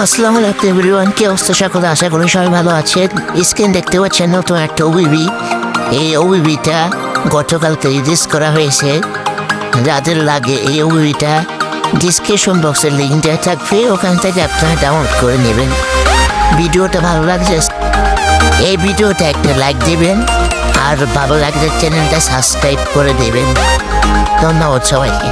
আসসালামু আলাইকুম এভরিওয়ান, কি অবস্থা সকলে? আশা করি সবাই ভালো আছেন। স্ক্রিন দেখতে পাচ্ছেন নতুন একটা ওবিবি। এই ওবিবিটা গতকালকে রিলিজ করা হয়েছে। যাদের লাগে এই ওবিবিটা ডিসক্রিপশন বক্সের লিঙ্ক দেওয়া থাকবে, ওখান থেকে আপনারা ডাউনলোড করে নেবেন। ভিডিওটা ভালো লাগছে এই ভিডিওটা একটা লাইক দেবেন, আর ভালো লাগলে চ্যানেলটা সাবস্ক্রাইব করে দেবেন। ধন্যবাদ সবাইকে।